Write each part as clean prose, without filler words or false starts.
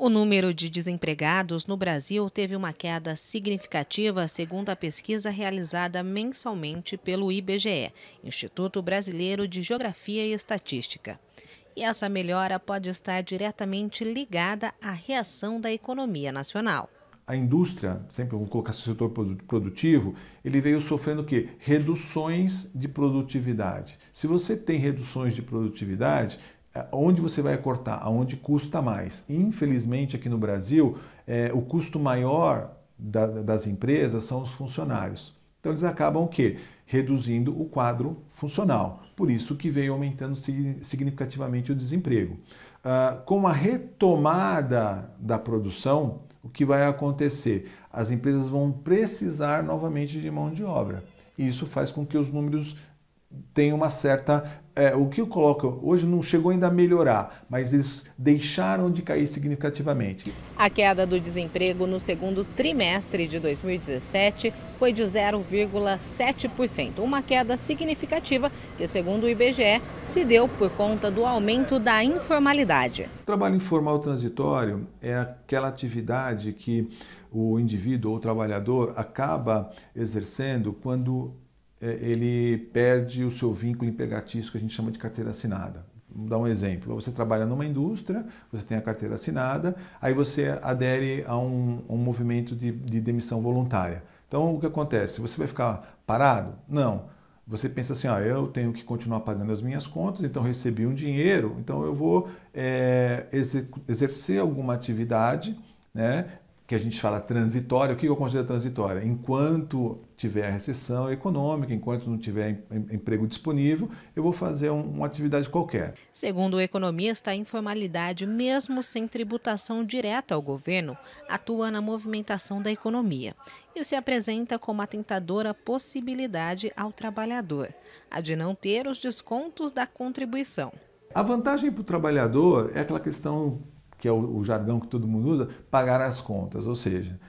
O número de desempregados no Brasil teve uma queda significativa, segundo a pesquisa realizada mensalmente pelo IBGE, Instituto Brasileiro de Geografia e Estatística. E essa melhora pode estar diretamente ligada à reação da economia nacional. A indústria, sempre vamos colocar o setor produtivo, ele veio sofrendo o quê? Reduções de produtividade. Se você tem reduções de produtividade, onde você vai cortar? Aonde custa mais. Infelizmente, aqui no Brasil, o custo maior das empresas são os funcionários. Então, eles acabam o quê? Reduzindo o quadro funcional. Por isso que veio aumentando significativamente o desemprego. Com a retomada da produção, o que vai acontecer? As empresas vão precisar novamente de mão de obra. E isso faz com que os números tenham uma certa... o que eu coloco hoje não chegou ainda a melhorar, mas eles deixaram de cair significativamente. A queda do desemprego no segundo trimestre de 2017 foi de 0,7%, uma queda significativa que, segundo o IBGE, se deu por conta do aumento da informalidade. O trabalho informal transitório é aquela atividade que o indivíduo ou o trabalhador acaba exercendo quando ele perde o seu vínculo empregatício, que a gente chama de carteira assinada. Vou dar um exemplo. Você trabalha numa indústria, você tem a carteira assinada, aí você adere a um movimento de demissão voluntária. Então, o que acontece? Você vai ficar parado? Não. Você pensa assim, eu tenho que continuar pagando as minhas contas, então recebi um dinheiro, então eu vou exercer alguma atividade, né, que a gente fala transitória. O que eu considero transitória? Enquanto tiver recessão econômica, enquanto não tiver emprego disponível, eu vou fazer uma atividade qualquer. Segundo o economista, a informalidade, mesmo sem tributação direta ao governo, atua na movimentação da economia e se apresenta como a tentadora possibilidade ao trabalhador, a de não ter os descontos da contribuição. A vantagem para o trabalhador é aquela questão que é o jargão que todo mundo usa, pagar as contas, ou seja,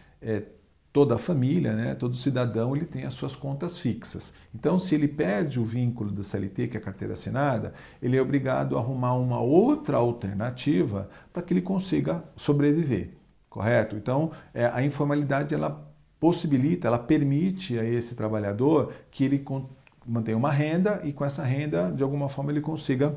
toda a família, né, todo cidadão, ele tem as suas contas fixas. Então, se ele perde o vínculo da CLT, que é a carteira assinada, ele é obrigado a arrumar uma outra alternativa para que ele consiga sobreviver, correto? Então, a informalidade, ela possibilita, ela permite a esse trabalhador que ele mantenha uma renda e com essa renda, de alguma forma, ele consiga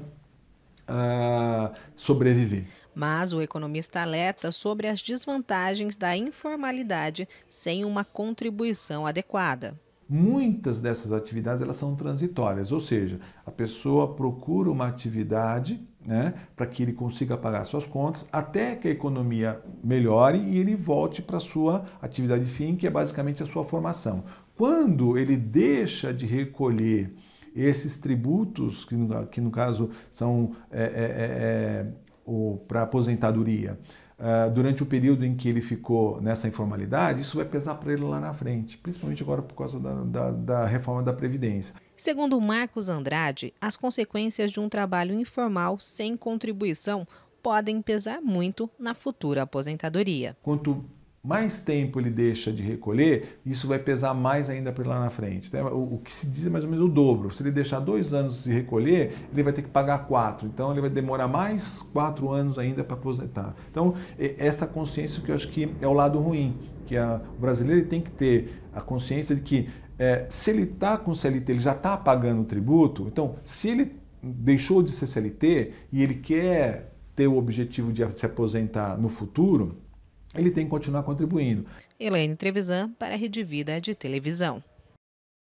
sobreviver. Mas o economista alerta sobre as desvantagens da informalidade sem uma contribuição adequada. Muitas dessas atividades elas são transitórias, ou seja, a pessoa procura uma atividade, né, para que ele consiga pagar suas contas até que a economia melhore e ele volte para a sua atividade fim, que é basicamente a sua formação. Quando ele deixa de recolher esses tributos, que no caso são para aposentadoria, durante o período em que ele ficou nessa informalidade, isso vai pesar para ele lá na frente, principalmente agora por causa da reforma da Previdência. Segundo Marcos Andrade, as consequências de um trabalho informal sem contribuição podem pesar muito na futura aposentadoria. Quanto mais tempo ele deixa de recolher, isso vai pesar mais ainda para ele lá na frente. O que se diz é mais ou menos o dobro. Se ele deixar 2 anos de recolher, ele vai ter que pagar 4. Então, ele vai demorar mais 4 anos ainda para aposentar. Então, essa consciência que eu acho que é o lado ruim, que o brasileiro tem que ter a consciência de que se ele está com CLT, ele já está pagando o tributo. Então, se ele deixou de ser CLT e ele quer ter o objetivo de se aposentar no futuro, ele tem que continuar contribuindo. Elaine Trevisan para a Rede Vida de Televisão.